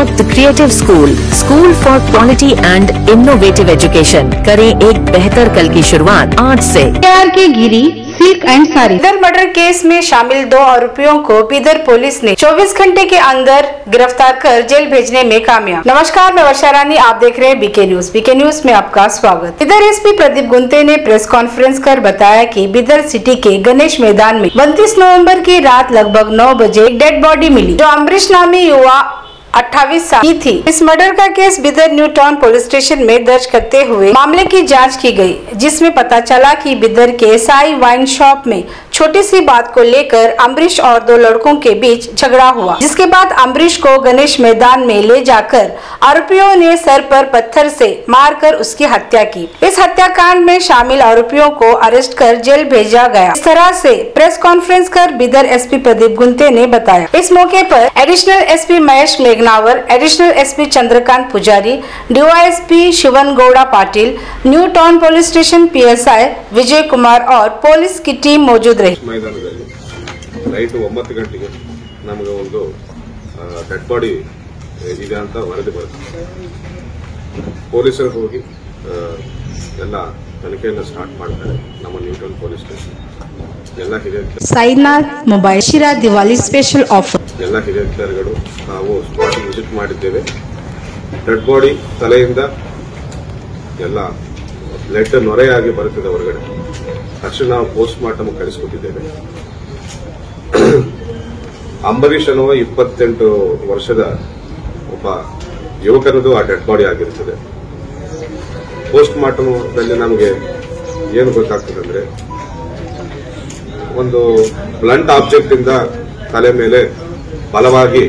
Park the Creative School for Quality and Innovative Education। करें एक बेहतर कल की शुरुआत आज से। के गिरी silk and sari. Bidar murder case में शामिल 2 आरोपियों को बिदर पुलिस ने 24 घंटे के अंदर गिरफ्तार कर जेल भेजने में कामयाब। नमस्कार, मैं वर्षा रानी, आप देख रहे हैं बीके न्यूज। बीके न्यूज में आपका स्वागत। बिदर एसपी प्रदीप गुंते ने प्रेस कॉन्फ्रेंस कर बताया कि बिदर सिटी के गणेश मैदान में 29 नवंबर की रात लगभग 9 बजे एक डेड बॉडी मिली, जो अमरीश नामी युवा 28 साल की थी। इस मर्डर का case Bidar new town police station में दर्ज करते हुए मामले की जांच की गई, जिसमें पता चला कि बिदर के साई वाइन शॉप में छोटी सी बात को लेकर अमरीश और 2 लड़कों के बीच झगड़ा हुआ, जिसके बाद अमरीश को गणेश मैदान में ले जाकर आरोपियों ने सर पर पत्थर से मारकर उसकी हत्या की। इस हत्याकांड में शामिल आरोपियों को अरेस्ट कर जेल भेजा गया। इस तरह से प्रेस कॉन्फ्रेंस कर बिदर एसपी प्रदीप गुंते ने बताया। इस मौके पर additional SP Mahesh Meghanavar, additional SP Chandrakant Pujari, DYSP Shivan Gowda Patil, new town police station PSI Vijay Kumar और पुलिस की टीम मौजूद रही। ಮೈದಾನದಲ್ಲಿ ನೈಟ್ 9 ಗಂಟೆಗೆ ನಮಗೆ ಒಂದು ಡೆಡ್ ಬಾಡಿ ಇದೆ ಅಂತ ವರದಿ ಬರುತ್ತೆ। ಪೊಲೀಸರು ಹೋಗಿ ಎಲ್ಲ ತನಿಖೆಯನ್ನು ಸ್ಟಾರ್ಟ್ ಮಾಡ್ತಾರೆ। ನಮ್ಮ ನ್ಯೂ ಟೌನ್ ಪೊಲೀಸ್ ಸ್ಟೇಷನ್ ಎಲ್ಲ ಹಿರಿಯ Sainath mobile Sira Diwali special offer ಎಲ್ಲ ಹಿರಿಯ ಅಧಿಕಾರಿಗಳು ನಾವು ಸ್ಪಾಟ್ ವಿಸಿಟ್ ಮಾಡಿದ್ದೇವೆ। ಡೆಡ್ ಬಾಡಿ ತಲೆಯಿಂದ ಎಲ್ಲ ಬ್ಲಡ್ ನೊರೆಯಾಗಿ ಬರುತ್ತದೆ ಹೊರಗಡೆ। ತಕ್ಷಣ ನಾವು ಪೋಸ್ಟ್ ಮಾರ್ಟಮ್ ಕಳಿಸಿಕೊಟ್ಟಿದ್ದೇವೆ। ಅಂಬರೀಶ್ ಅನ್ನುವ 28 ವರ್ಷದ ಒಬ್ಬ ಯುವಕನದು ಆ ಡೆಡ್ ಬಾಡಿ ಆಗಿರುತ್ತದೆ। ಪೋಸ್ಟ್ ಮಾರ್ಟಮ್ದಲ್ಲಿ ನಮಗೆ ಏನು ಗೊತ್ತಾಗ್ತದೆ ಅಂದ್ರೆ, ಒಂದು ಬ್ಲಂಟ್ ಆಬ್ಜೆಕ್ಟ್ ಇಂದ ತಲೆ ಮೇಲೆ ಬಲವಾಗಿ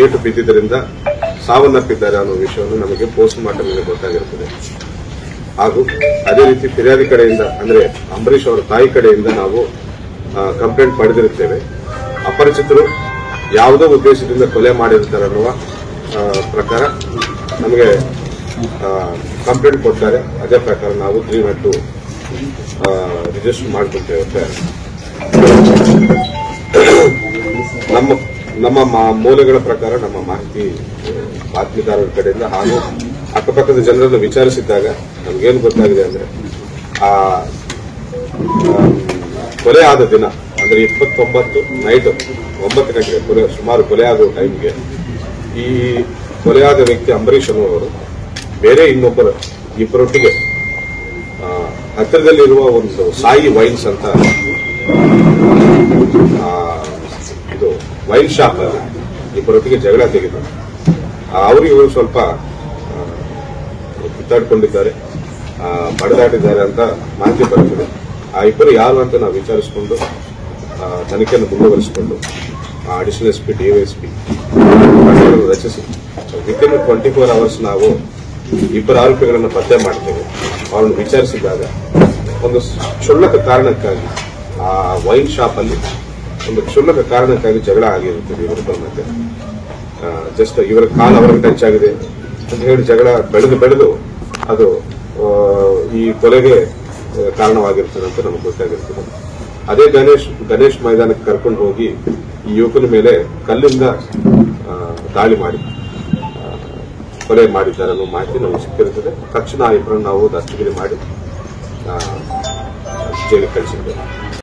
ಏಟು ಬಿದ್ದಿದ್ದರಿಂದ ಸಾವನ್ನಪ್ಪಿದ್ದಾರೆ ಅನ್ನೋ ವಿಷಯವನ್ನು ನಮಗೆ ಪೋಸ್ಟ್ ಮಾರ್ಟಮ್ ಗೊತ್ತಾಗಿರುತ್ತದೆ। ಹಾಗೂ ಅದೇ ರೀತಿ ಫಿರ್ಯಾದಿ ಕಡೆಯಿಂದ ಅಂದ್ರೆ ಅಂಬರೀಶ್ ಅವರ ತಾಯಿ ಕಡೆಯಿಂದ ನಾವು ಕಂಪ್ಲೇಂಟ್ ಪಡೆದಿರುತ್ತೇವೆ। ಅಪರಿಚಿತರು ಯಾವುದೋ ಉದ್ದೇಶದಿಂದ ಕೊಲೆ ಮಾಡಿರುತ್ತಾರೆ ಅನ್ನುವ ಪ್ರಕಾರ ನಮಗೆ ಕಂಪ್ಲೇಂಟ್ ಕೊಡ್ತಾರೆ। ಅದೇ ಪ್ರಕಾರ ನಾವು 302 ರಿಜಿಸ್ಟರ್ ಮಾಡಿಕೊಳ್ತೇವೆ। ನಮ್ಮ ಮೂಲಗಳ ಪ್ರಕಾರ, ನಮ್ಮ ಮಾಹಿತಿ ಬಾತ್ಮೀದಾರರ ಕಡೆಯಿಂದ ಹಾಗೂ ಅಕ್ಕಪಕ್ಕದ ಜನರನ್ನು ವಿಚಾರಿಸಿದ್ದಾಗ ನಮಗೇನು ಗೊತ್ತಾಗಿದೆ ಅಂದ್ರೆ, ಆ ಕೊಲೆ ಆದ ದಿನ ಅಂದ್ರೆ 29 ನೈಟ್ 9 ಗಂಟೆಗೆ ಸುಮಾರು ಕೊಲೆ ಆಗುವ ಟೈಮ್ಗೆ ಈ ಕೊಲೆಯಾದ ವ್ಯಕ್ತಿ ಅಂಬರೀಶ್ ಅನ್ನುವರು ಬೇರೆ ಇಬ್ಬರೊಟ್ಟಿಗೆ ಹತ್ತಿರದಲ್ಲಿರುವ ಒಂದು ಸಾಯಿ ವೈನ್ಸ್ ಅಂತ ಇದು ವೈನ್ ಶಾಪ್ ಅಲ್ಲಿ ಇಬ್ಬರೊಟ್ಟಿಗೆ ಜಗಳ ತೆಗೆದರು। ಅವರಿಗೂ ಸ್ವಲ್ಪ ಕಿತ್ತಾಡಿಕೊಂಡಿದ್ದಾರೆ, ಬಡದಾಡಿದ್ದಾರೆ ಅಂತ ಮಾಹಿತಿ ಬರುತ್ತದೆ। ಆ ಇಬ್ಬರು ಯಾರು ಅಂತ ನಾವು ವಿಚಾರಿಸಿಕೊಂಡು ತನಿಖೆಯನ್ನು ಮುಂದುವರಿಸಿಕೊಂಡು ಅಡಿಷನಲ್ ಎಸ್ಪಿ, ಡಿವೈಎಸ್ಪಿ ರಚಿಸಿ ವಿತಿನ್ 24 ಅವರ್ಸ್ ನಾವು ಇಬ್ಬರು ಆರೋಪಿಗಳನ್ನು ಪತ್ತೆ ಮಾಡ್ತೇವೆ। ಅವರನ್ನು ವಿಚಾರಿಸಿದಾಗ ಒಂದು ಕ್ಷುಲ್ಲಕ ಕಾರಣಕ್ಕಾಗಿ ಆ ವೈನ್ ಶಾಪ್ ಅಲ್ಲಿ ಒಂದು ಕ್ಷುಲ್ಲಕ ಕಾರಣಕ್ಕಾಗಿ ಜಗಳ ಆಗಿರುತ್ತದೆ ಇವರಿಬ್ಬರ ಮಧ್ಯೆ। ಜಸ್ಟ್ ಇವರ ಕಾಲು ಅವರಿಗೆ ಟಚ್ ಆಗಿದೆ ಅಂತ ಹೇಳಿ ಜಗಳ ಬೆಳೆದು ಅದು ಈ ಕೊಲೆಗೆ ಕಾರಣವಾಗಿರ್ತದೆ ಅಂತ ನಮಗೆ ಗೊತ್ತಾಗಿರ್ತದೆ। ಅದೇ ಗಣೇಶ್ ಮೈದಾನಕ್ಕೆ ಕರ್ಕೊಂಡು ಹೋಗಿ ಈ ಯುವಕನ ಮೇಲೆ ಕಲ್ಲಿಂದ ದಾಳಿ ಮಾಡಿ ಕೊಲೆ ಮಾಡಿದ್ದಾರೆ ಅನ್ನೋ ಮಾಹಿತಿ ನಮಗೆ ಸಿಕ್ಕಿರುತ್ತದೆ। ತಕ್ಷಣ ಆ ಇಬ್ಬರನ್ನು ನಾವು ದಸ್ತಗಿರಿ ಮಾಡಿ ಜೈಲಿಗೆ ಕಳಿಸಿದ್ದೇವೆ।